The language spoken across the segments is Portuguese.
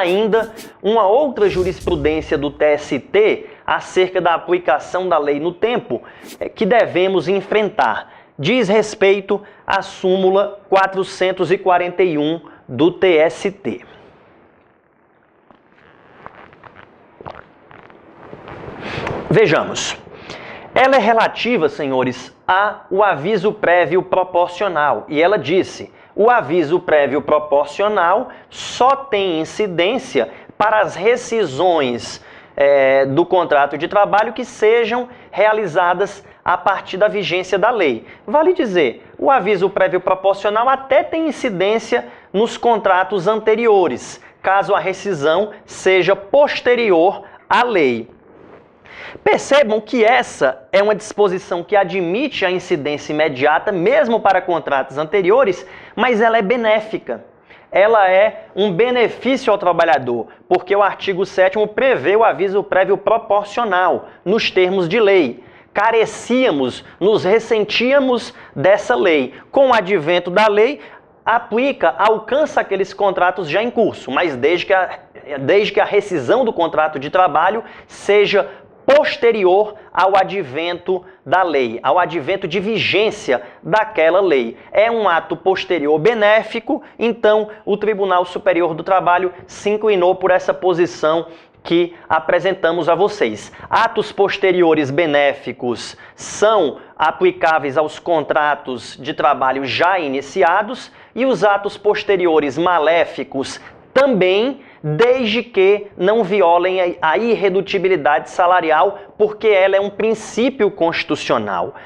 ainda uma outra jurisprudência do TST acerca da aplicação da lei no tempo que devemos enfrentar. Diz respeito à súmula 441 do TST. Vejamos. Ela é relativa, senhores, ao aviso prévio proporcional. E ela disse: o aviso prévio proporcional só tem incidência para as rescisões do contrato de trabalho que sejam realizadas a partir da vigência da lei. Vale dizer, o aviso prévio proporcional até tem incidência nos contratos anteriores, caso a rescisão seja posterior à lei. Percebam que essa é uma disposição que admite a incidência imediata, mesmo para contratos anteriores, mas ela é benéfica. Ela é um benefício ao trabalhador, porque o artigo 7º prevê o aviso prévio proporcional, nos termos de lei. Carecíamos, nos ressentíamos dessa lei. Com o advento da lei, alcança aqueles contratos já em curso, mas desde que a rescisão do contrato de trabalho seja posterior ao advento da lei, ao advento de vigência daquela lei. É um ato posterior benéfico, então o Tribunal Superior do Trabalho se inclinou por essa posição que apresentamos a vocês. Atos posteriores benéficos são aplicáveis aos contratos de trabalho já iniciados e os atos posteriores maléficos também, desde que não violem a irredutibilidade salarial, porque ela é um princípio constitucional.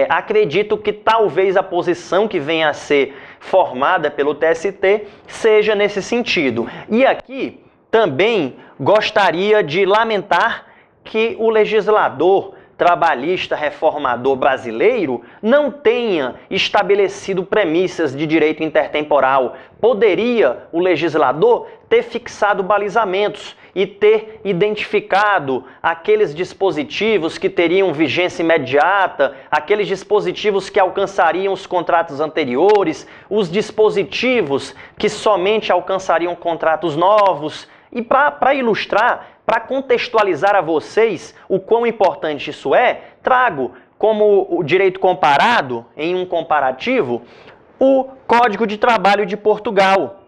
Acredito que talvez a posição que venha a ser formada pelo TST seja nesse sentido. E aqui também gostaria de lamentar que o legislador trabalhista reformador brasileiro não tenha estabelecido premissas de direito intertemporal. Poderia o legislador ter fixado balizamentos e ter identificado aqueles dispositivos que teriam vigência imediata, aqueles dispositivos que alcançariam os contratos anteriores, os dispositivos que somente alcançariam contratos novos. E para ilustrar, para contextualizar a vocês o quão importante isso é, trago como o direito comparado, em um comparativo, o Código de Trabalho de Portugal.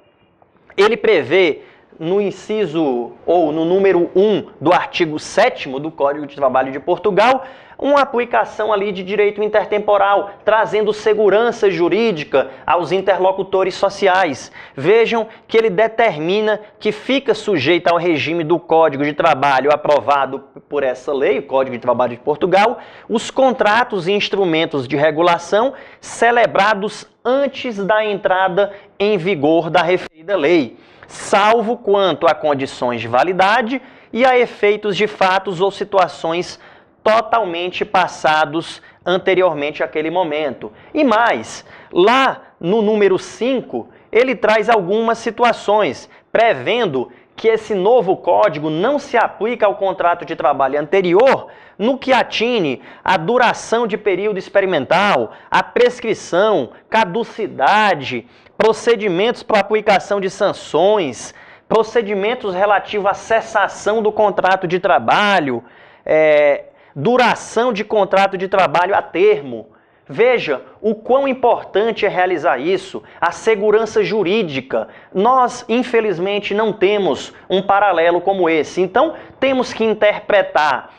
Ele prevê no inciso ou no número 1 do artigo 7º do Código de Trabalho de Portugal, uma aplicação ali de direito intertemporal, trazendo segurança jurídica aos interlocutores sociais. Vejam que ele determina que fica sujeito ao regime do Código de Trabalho aprovado por essa lei, o Código de Trabalho de Portugal, os contratos e instrumentos de regulação celebrados antes da entrada em vigor da referida lei, salvo quanto a condições de validade e a efeitos de fatos ou situações totalmente passados anteriormente àquele momento. E mais, lá no número 5, ele traz algumas situações, prevendo que esse novo código não se aplica ao contrato de trabalho anterior no que atine à duração de período experimental, à prescrição, caducidade, procedimentos para aplicação de sanções, procedimentos relativos à cessação do contrato de trabalho, duração de contrato de trabalho a termo. Veja o quão importante é realizar isso, a segurança jurídica. Nós, infelizmente, não temos um paralelo como esse. Então, temos que interpretar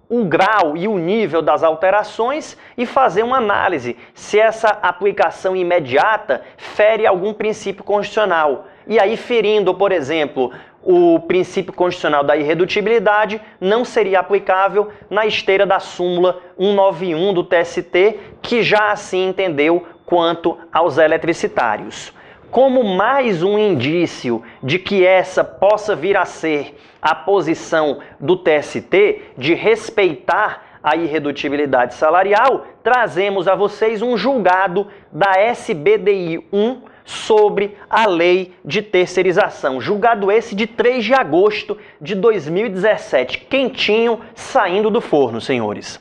o grau e o nível das alterações e fazer uma análise se essa aplicação imediata fere algum princípio constitucional. E aí, ferindo, por exemplo, o princípio constitucional da irredutibilidade, não seria aplicável na esteira da súmula 191 do TST, que já assim entendeu quanto aos eletricitários. Como mais um indício de que essa possa vir a ser a posição do TST de respeitar a irredutibilidade salarial, trazemos a vocês um julgado da SBDI 1 sobre a lei de terceirização. Julgado esse de 3 de agosto de 2017, quentinho, saindo do forno, senhores.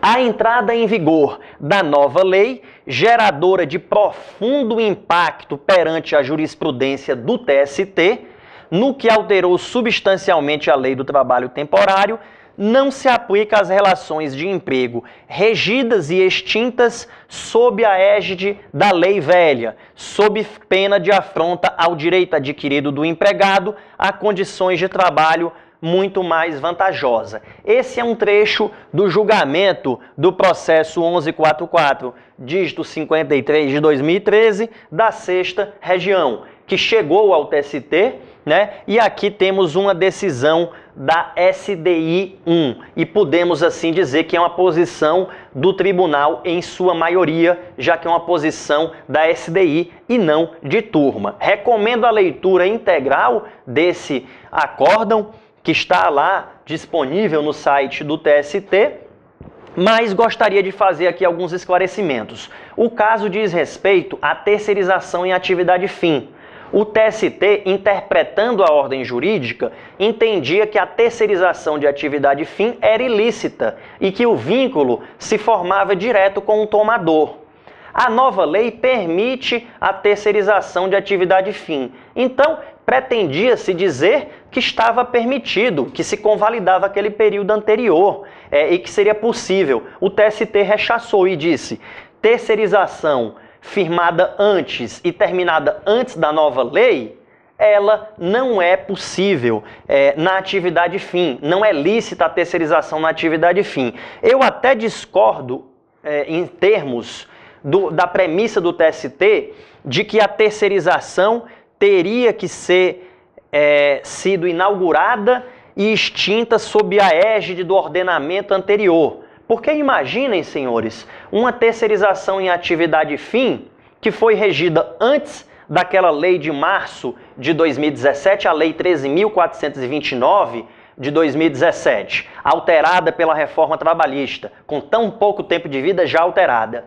A entrada em vigor da nova lei, geradora de profundo impacto perante a jurisprudência do TST, no que alterou substancialmente a lei do trabalho temporário, não se aplica às relações de emprego regidas e extintas sob a égide da lei velha, sob pena de afronta ao direito adquirido do empregado a condições de trabalho muito mais vantajosa. Esse é um trecho do julgamento do processo 1144, dígito 53 de 2013, da 6ª Região, que chegou ao TST, né? E aqui temos uma decisão da SDI 1, e podemos assim dizer que é uma posição do tribunal em sua maioria, já que é uma posição da SDI e não de turma. Recomendo a leitura integral desse acórdão, que está lá disponível no site do TST, mas gostaria de fazer aqui alguns esclarecimentos. O caso diz respeito à terceirização em atividade fim. O TST, interpretando a ordem jurídica, entendia que a terceirização de atividade fim era ilícita e que o vínculo se formava direto com o tomador. A nova lei permite a terceirização de atividade fim. Então, pretendia-se dizer que estava permitido, que se convalidava aquele período anterior e que seria possível. O TST rechaçou e disse: terceirização firmada antes e terminada antes da nova lei, ela não é possível na atividade fim, não é lícita a terceirização na atividade fim. Eu até discordo em termos da premissa do TST de que a terceirização teria que ser sido inaugurada e extinta sob a égide do ordenamento anterior. Porque imaginem, senhores, uma terceirização em atividade fim que foi regida antes daquela lei de março de 2017, a Lei 13.429 de 2017, alterada pela reforma trabalhista, com tão pouco tempo de vida já alterada.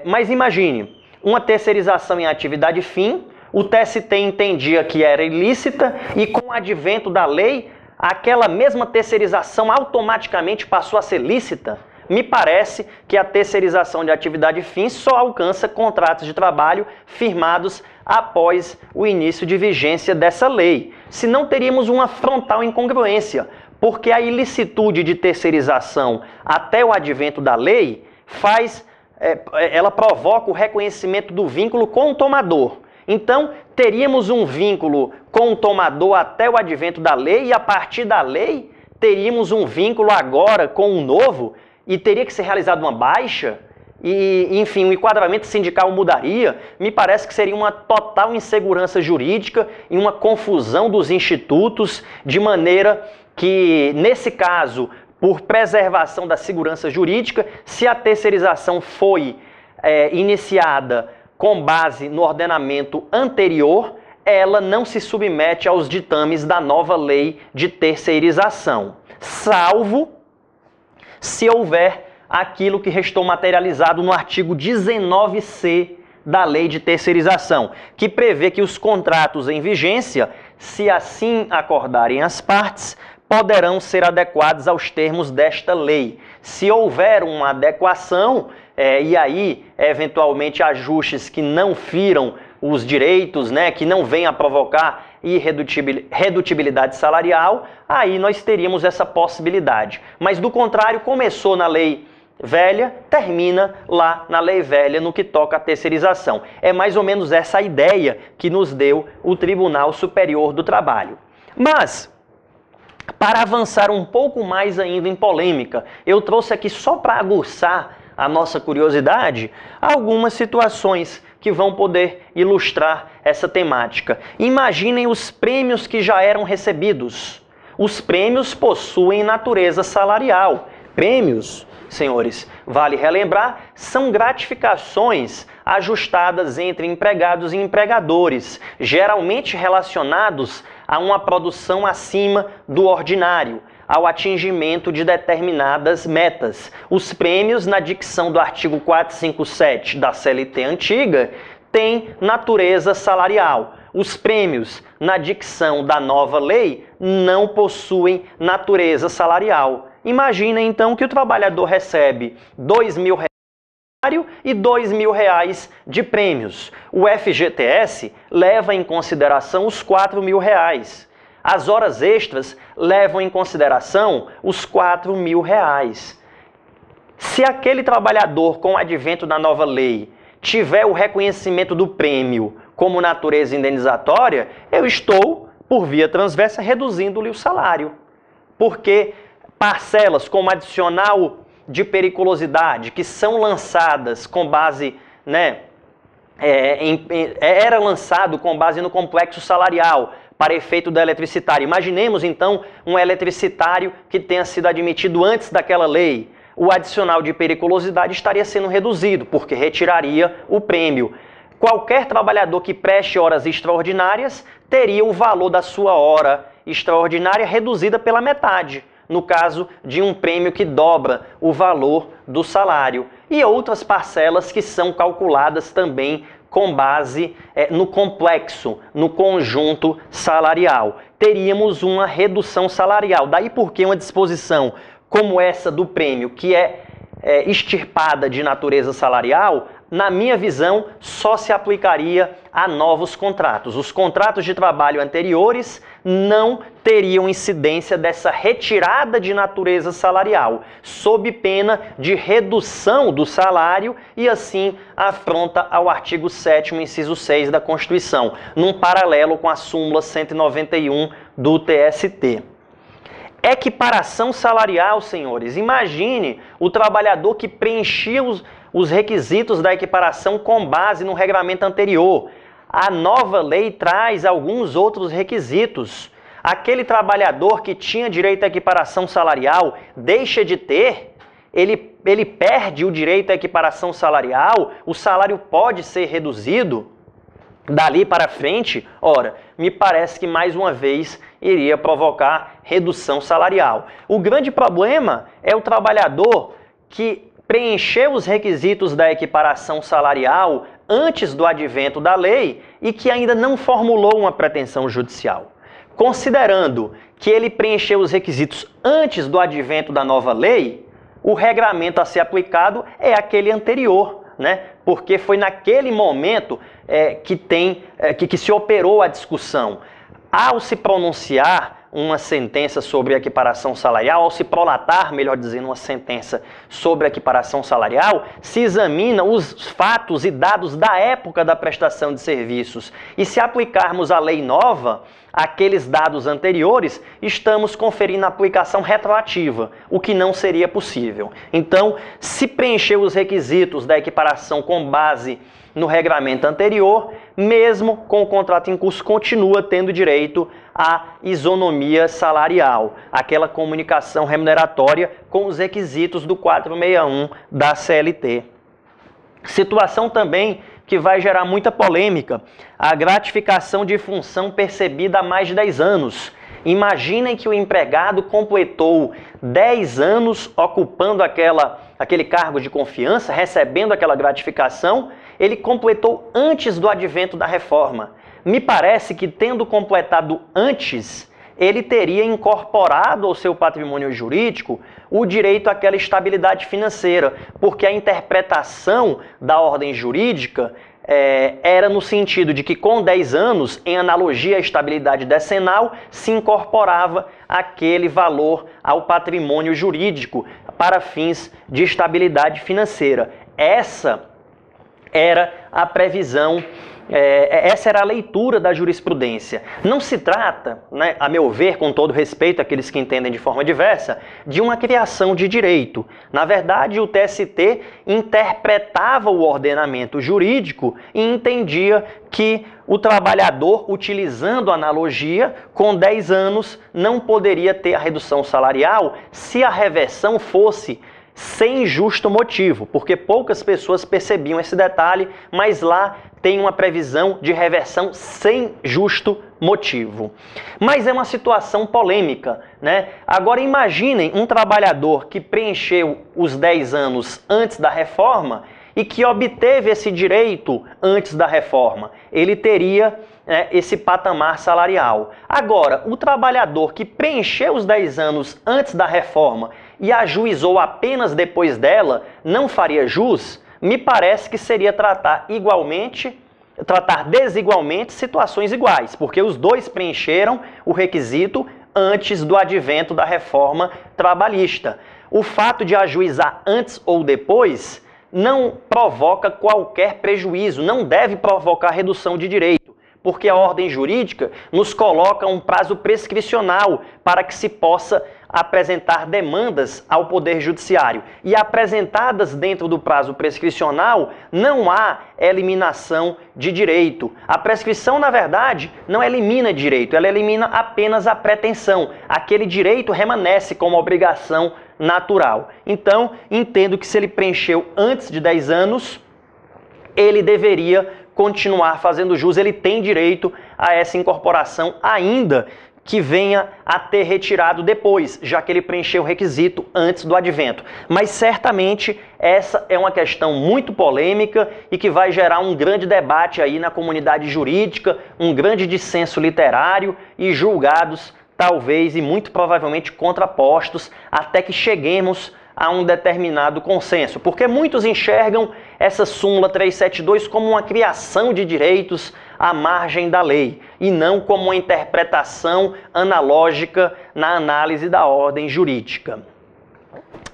Mas imagine, uma terceirização em atividade fim, o TST entendia que era ilícita e com o advento da lei, aquela mesma terceirização automaticamente passou a ser lícita. Me parece que a terceirização de atividade fim só alcança contratos de trabalho firmados após o início de vigência dessa lei. Senão teríamos uma frontal incongruência, porque a ilicitude de terceirização até o advento da lei ela provoca o reconhecimento do vínculo com o tomador. Então, teríamos um vínculo com o tomador até o advento da lei e, a partir da lei, teríamos um vínculo agora com o novo e teria que ser realizada uma baixa e, enfim, o enquadramento sindical mudaria. Me parece que seria uma total insegurança jurídica e uma confusão dos institutos, de maneira que, nesse caso, por preservação da segurança jurídica, se a terceirização foi iniciada com base no ordenamento anterior, ela não se submete aos ditames da nova lei de terceirização, salvo se houver aquilo que restou materializado no artigo 19C da lei de terceirização, que prevê que os contratos em vigência, se assim acordarem as partes, poderão ser adequados aos termos desta lei. Se houver uma adequação, e aí, eventualmente, ajustes que não firam os direitos, né, que não venham a provocar irredutibilidade salarial, aí nós teríamos essa possibilidade. Mas, do contrário, começou na lei velha, termina lá na lei velha no que toca à terceirização. É mais ou menos essa a ideia que nos deu o Tribunal Superior do Trabalho. Mas, para avançar um pouco mais ainda em polêmica, eu trouxe aqui só para aguçar a nossa curiosidade algumas situações que vão poder ilustrar essa temática. Imaginem os prêmios que já eram recebidos. Os prêmios possuem natureza salarial. Prêmios, senhores, vale relembrar, são gratificações ajustadas entre empregados e empregadores, geralmente relacionados a uma produção acima do ordinário, ao atingimento de determinadas metas. Os prêmios, na dicção do artigo 457 da CLT antiga, têm natureza salarial. Os prêmios, na dicção da nova lei, não possuem natureza salarial. Imagina, então, que o trabalhador recebe R$ 2.000 e R$2.000 de prêmios. O FGTS leva em consideração os R$4.000. As horas extras levam em consideração os R$4.000. Se aquele trabalhador, com o advento da nova lei, tiver o reconhecimento do prêmio como natureza indenizatória, eu estou, por via transversa, reduzindo-lhe o salário. Porque parcelas como adicional de periculosidade, que são lançadas com base, era lançado com base no complexo salarial para efeito da eletricitária. Imaginemos, então, um eletricitário que tenha sido admitido antes daquela lei. O adicional de periculosidade estaria sendo reduzido, porque retiraria o prêmio. Qualquer trabalhador que preste horas extraordinárias teria o valor da sua hora extraordinária reduzida pela metade, no caso de um prêmio que dobra o valor do salário. E outras parcelas que são calculadas também com base no complexo, no conjunto salarial. Teríamos uma redução salarial. Daí porque uma disposição como essa do prêmio, que é extirpada de natureza salarial, na minha visão, só se aplicaria a novos contratos. Os contratos de trabalho anteriores não teriam incidência dessa retirada de natureza salarial, sob pena de redução do salário e assim afronta ao artigo 7º, inciso 6 da Constituição, num paralelo com a súmula 191 do TST. Equiparação salarial, senhores. Imagine o trabalhador que preenchia os requisitos da equiparação com base no regramento anterior. A nova lei traz alguns outros requisitos. Aquele trabalhador que tinha direito à equiparação salarial deixa de ter, ele perde o direito à equiparação salarial, o salário pode ser reduzido. Dali para frente, ora, me parece que mais uma vez iria provocar redução salarial. O grande problema é o trabalhador que preencheu os requisitos da equiparação salarial antes do advento da lei e que ainda não formulou uma pretensão judicial. Considerando que ele preencheu os requisitos antes do advento da nova lei, o regramento a ser aplicado é aquele anterior, porque foi naquele momento que se operou a discussão. Ao se pronunciar uma sentença sobre a equiparação salarial, ao se prolatar, melhor dizendo, uma sentença sobre a equiparação salarial, se examina os fatos e dados da época da prestação de serviços. E se aplicarmos a lei nova, aqueles dados anteriores, estamos conferindo a aplicação retroativa, o que não seria possível. Então, se preencher os requisitos da equiparação com base no regramento anterior, mesmo com o contrato em curso, continua tendo direito à isonomia salarial, aquela comunicação remuneratória com os requisitos do 461 da CLT. Situação também que vai gerar muita polêmica, a gratificação de função percebida há mais de 10 anos. Imaginem que o empregado completou 10 anos ocupando aquele cargo de confiança, recebendo aquela gratificação, ele completou antes do advento da reforma. Me parece que, tendo completado antes, ele teria incorporado ao seu patrimônio jurídico o direito àquela estabilidade financeira, porque a interpretação da ordem jurídica era no sentido de que com 10 anos, em analogia à estabilidade decenal, se incorporava aquele valor ao patrimônio jurídico para fins de estabilidade financeira. Essa era a previsão, essa era a leitura da jurisprudência. Não se trata, a meu ver, com todo respeito àqueles que entendem de forma diversa, de uma criação de direito. Na verdade, o TST interpretava o ordenamento jurídico e entendia que o trabalhador, utilizando a analogia, com 10 anos, não poderia ter a redução salarial se a reversão fosse sem justo motivo, porque poucas pessoas percebiam esse detalhe, mas lá tem uma previsão de reversão sem justo motivo. Mas é uma situação polêmica, Agora imaginem um trabalhador que preencheu os 10 anos antes da reforma e que obteve esse direito antes da reforma. Ele teria esse patamar salarial. Agora, o trabalhador que preencheu os 10 anos antes da reforma e ajuizou apenas depois dela, não faria jus? me parece que seria tratar desigualmente situações iguais, porque os dois preencheram o requisito antes do advento da reforma trabalhista. O fato de ajuizar antes ou depois não provoca qualquer prejuízo, não deve provocar redução de direito, porque a ordem jurídica nos coloca um prazo prescricional para que se possa apresentar demandas ao Poder Judiciário. E apresentadas dentro do prazo prescricional, não há eliminação de direito. A prescrição, na verdade, não elimina direito, ela elimina apenas a pretensão. Aquele direito permanece como obrigação natural. Então, entendo que se ele preencheu antes de 10 anos, ele deveria continuar fazendo jus, ele tem direito a essa incorporação, ainda que venha a ter retirado depois, já que ele preencheu o requisito antes do advento. Mas certamente essa é uma questão muito polêmica e que vai gerar um grande debate aí na comunidade jurídica, um grande dissenso literário e julgados talvez e muito provavelmente contrapostos até que cheguemos a um determinado consenso, porque muitos enxergam essa súmula 372 como uma criação de direitos à margem da lei e não como uma interpretação analógica na análise da ordem jurídica.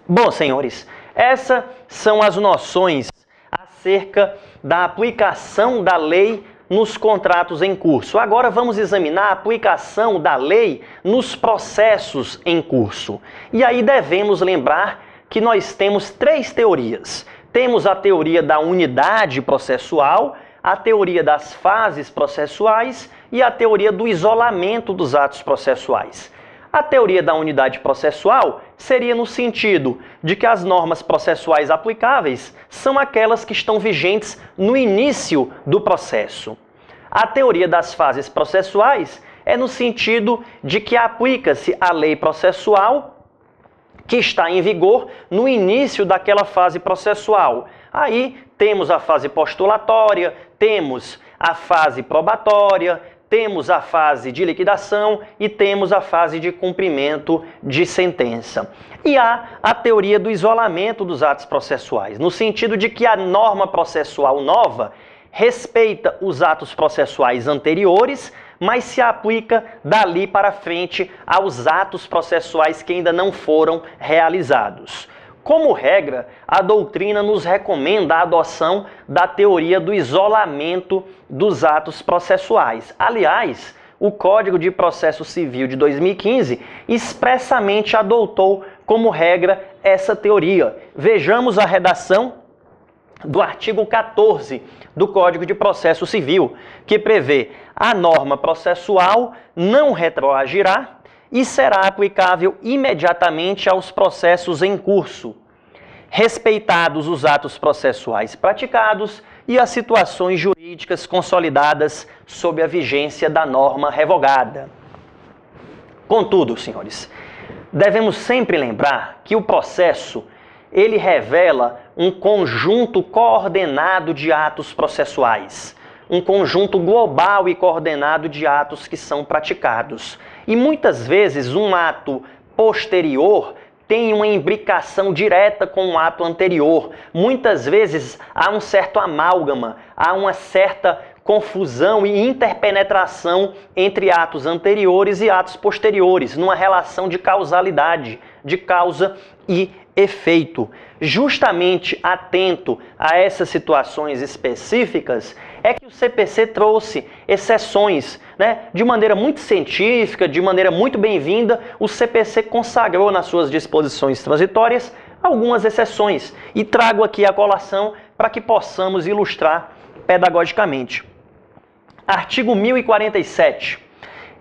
Bom, senhores, essas são as noções acerca da aplicação da lei nos contratos em curso. Agora vamos examinar a aplicação da lei nos processos em curso. E aí devemos lembrar que nós temos três teorias. Temos a teoria da unidade processual, a teoria das fases processuais e a teoria do isolamento dos atos processuais. A teoria da unidade processual seria no sentido de que as normas processuais aplicáveis são aquelas que estão vigentes no início do processo. A teoria das fases processuais é no sentido de que aplica-se a lei processual que está em vigor no início daquela fase processual. Aí temos a fase postulatória, temos a fase probatória, temos a fase de liquidação e temos a fase de cumprimento de sentença. E há a teoria do isolamento dos atos processuais, no sentido de que a norma processual nova respeita os atos processuais anteriores, mas se aplica dali para frente aos atos processuais que ainda não foram realizados. Como regra, a doutrina nos recomenda a adoção da teoria do isolamento dos atos processuais. Aliás, o Código de Processo Civil de 2015 expressamente adotou como regra essa teoria. Vejamos a redação do artigo 14 do Código de Processo Civil, que prevê: a norma processual não retroagirá e será aplicável imediatamente aos processos em curso, respeitados os atos processuais praticados e as situações jurídicas consolidadas sob a vigência da norma revogada. Contudo, senhores, devemos sempre lembrar que o processo ele revela um conjunto coordenado de atos processuais, um conjunto global e coordenado de atos que são praticados. E muitas vezes um ato posterior tem uma imbricação direta com o ato anterior. Muitas vezes há um certo amálgama, há uma certa confusão e interpenetração entre atos anteriores e atos posteriores, numa relação de causalidade, de causa e efeito. Justamente atento a essas situações específicas é que o CPC trouxe exceções, de maneira muito científica, de maneira muito bem-vinda. O CPC consagrou nas suas disposições transitórias algumas exceções e trago aqui a colação para que possamos ilustrar pedagogicamente. Artigo 1047.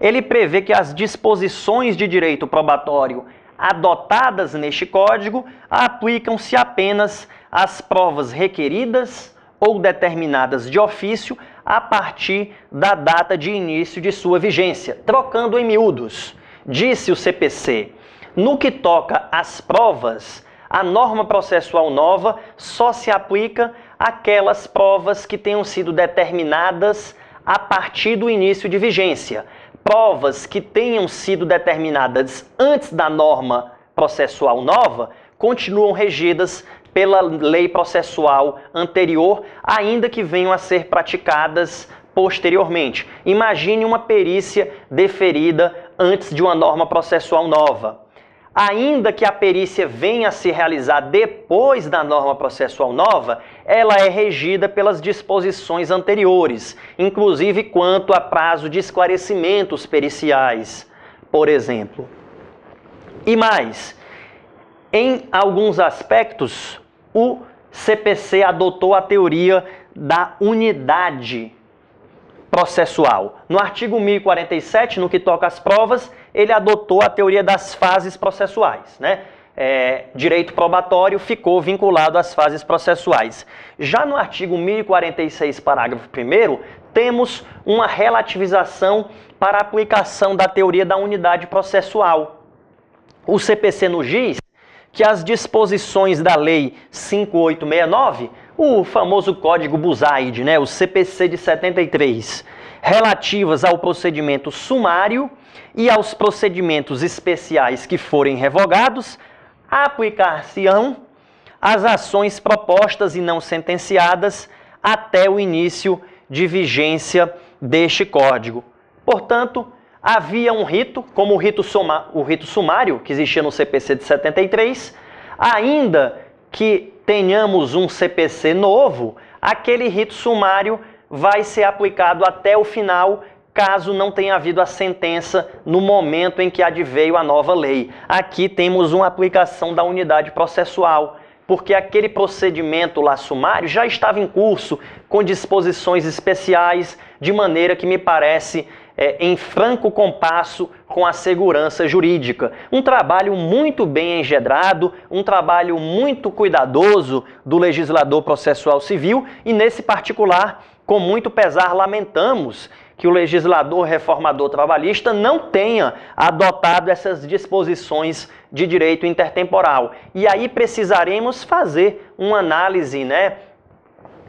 Ele prevê que as disposições de direito probatório adotadas neste Código aplicam-se apenas às provas requeridas ou determinadas de ofício a partir da data de início de sua vigência. Trocando em miúdos, disse o CPC, no que toca às provas, a norma processual nova só se aplica àquelas provas que tenham sido determinadas a partir do início de vigência. Provas que tenham sido determinadas antes da norma processual nova continuam regidas pela lei processual anterior, ainda que venham a ser praticadas posteriormente. Imagine uma perícia deferida antes de uma norma processual nova. Ainda que a perícia venha a se realizar depois da norma processual nova, ela é regida pelas disposições anteriores, inclusive quanto a prazo de esclarecimentos periciais, por exemplo. E mais, em alguns aspectos, o CPC adotou a teoria da unidade processual. No artigo 1047, no que toca às provas, ele adotou a teoria das fases processuais, né? Direito probatório ficou vinculado às fases processuais. Já no artigo 1046, parágrafo 1º, temos uma relativização para a aplicação da teoria da unidade processual. O CPC nos diz que as disposições da Lei 5869, o famoso Código Buzaide, né, o CPC de 73, relativas ao procedimento sumário e aos procedimentos especiais que forem revogados, aplicar-se-ão as ações propostas e não sentenciadas até o início de vigência deste Código. Portanto, havia um rito, como o rito sumário, que existia no CPC de 73, ainda que tenhamos um CPC novo, aquele rito sumário vai ser aplicado até o final, caso não tenha havido a sentença no momento em que adveio a nova lei. Aqui temos uma aplicação da unidade processual, porque aquele procedimento lá sumário já estava em curso, com disposições especiais, de maneira que me parece em franco compasso com a segurança jurídica. Um trabalho muito bem engedrado, um trabalho muito cuidadoso do legislador processual civil e, nesse particular, com muito pesar, lamentamos que o legislador reformador trabalhista não tenha adotado essas disposições de direito intertemporal. E aí precisaremos fazer uma análise,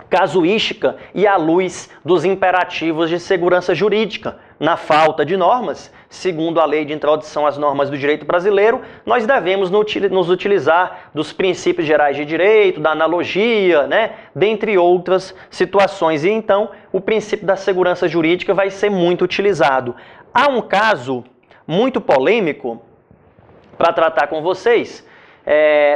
casuística e à luz dos imperativos de segurança jurídica. Na falta de normas, segundo a Lei de Introdução às Normas do Direito Brasileiro, nós devemos nos utilizar dos princípios gerais de direito, da analogia, dentre outras situações. E então, o princípio da segurança jurídica vai ser muito utilizado. Há um caso muito polêmico para tratar com vocês,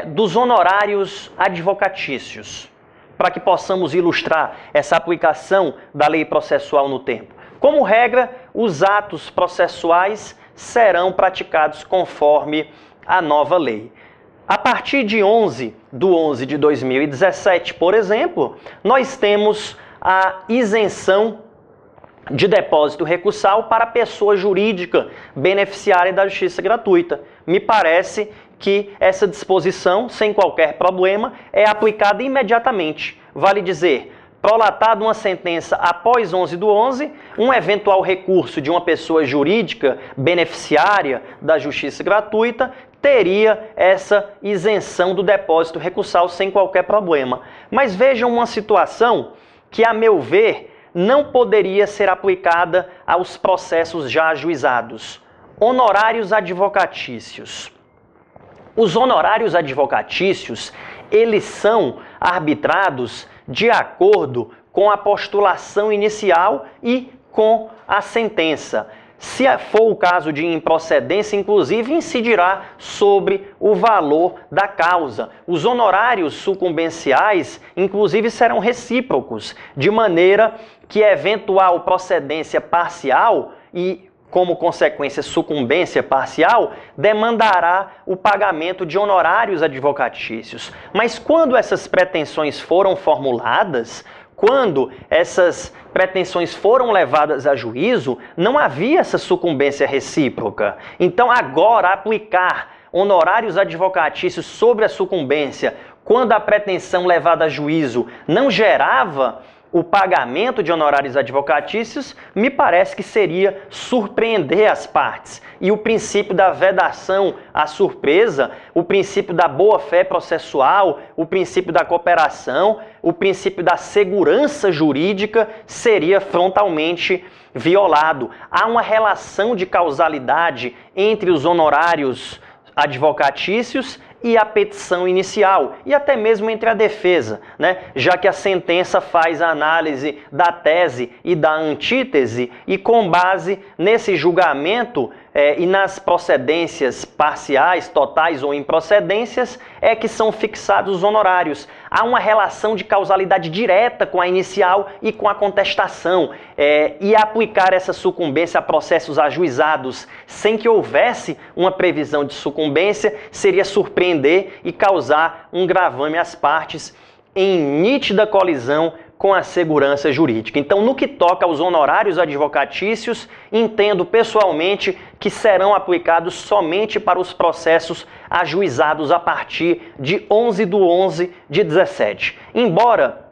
dos honorários advocatícios, para que possamos ilustrar essa aplicação da lei processual no tempo. Como regra, os atos processuais serão praticados conforme a nova lei. A partir de 11 de 2017, por exemplo, nós temos a isenção de depósito recursal para pessoa jurídica beneficiária da justiça gratuita. Me parece que essa disposição, sem qualquer problema, é aplicada imediatamente. Vale dizer, prolatada uma sentença após 11/11, um eventual recurso de uma pessoa jurídica beneficiária da justiça gratuita teria essa isenção do depósito recursal sem qualquer problema. Mas vejam uma situação que, a meu ver, não poderia ser aplicada aos processos já ajuizados. Honorários advocatícios. Os honorários advocatícios, eles são arbitrados de acordo com a postulação inicial e com a sentença. Se for o caso de improcedência, inclusive, incidirá sobre o valor da causa. Os honorários sucumbenciais, inclusive, serão recíprocos, de maneira que eventual procedência parcial e, como consequência, sucumbência parcial, demandará o pagamento de honorários advocatícios. Mas quando essas pretensões foram formuladas, quando essas pretensões foram levadas a juízo, não havia essa sucumbência recíproca. Então, agora, aplicar honorários advocatícios sobre a sucumbência, quando a pretensão levada a juízo não gerava o pagamento de honorários advocatícios, me parece que seria surpreender as partes. E o princípio da vedação à surpresa, o princípio da boa-fé processual, o princípio da cooperação, o princípio da segurança jurídica seria frontalmente violado. Há uma relação de causalidade entre os honorários advocatícios e a petição inicial, e até mesmo entre a defesa, né? Já que a sentença faz a análise da tese e da antítese, e com base nesse julgamento e nas procedências parciais, totais ou improcedências, é que são fixados os honorários. Há uma relação de causalidade direta com a inicial e com a contestação, e aplicar essa sucumbência a processos ajuizados sem que houvesse uma previsão de sucumbência seria surpreender e causar um gravame às partes em nítida colisão com a segurança jurídica. Então, no que toca aos honorários advocatícios, entendo pessoalmente que serão aplicados somente para os processos ajuizados a partir de 11/11/17. Embora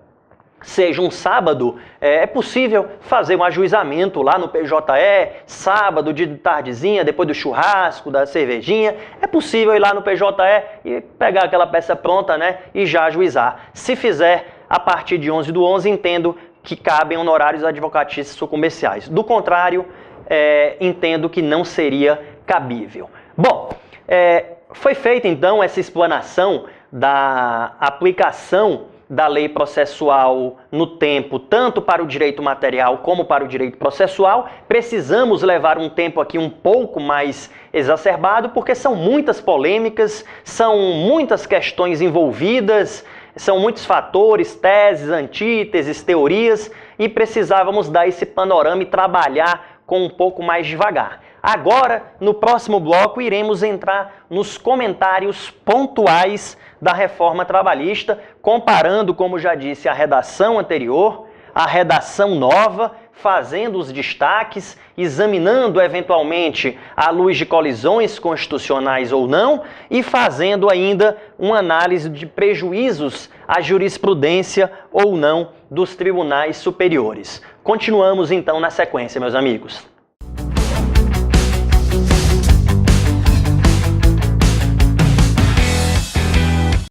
seja um sábado, é possível fazer um ajuizamento lá no PJE, sábado de tardezinha, depois do churrasco, da cervejinha. É possível ir lá no PJE e pegar aquela peça pronta, né, e já ajuizar. Se fizer a partir de 11/11, entendo que cabem honorários advocatícios sucumbenciais. Do contrário, entendo que não seria cabível. Bom, foi feita então essa explanação da aplicação da lei processual no tempo, tanto para o direito material como para o direito processual. Precisamos levar um tempo aqui um pouco mais exacerbado, porque são muitas polêmicas, são muitas questões envolvidas, são muitos fatores, teses, antíteses, teorias, e precisávamos dar esse panorama e trabalhar com um pouco mais devagar. Agora, no próximo bloco, iremos entrar nos comentários pontuais da reforma trabalhista, comparando, como já disse, a redação anterior, a redação nova, fazendo os destaques, examinando eventualmente à luz de colisões constitucionais ou não, e fazendo ainda uma análise de prejuízos à jurisprudência ou não dos tribunais superiores. Continuamos então na sequência, meus amigos.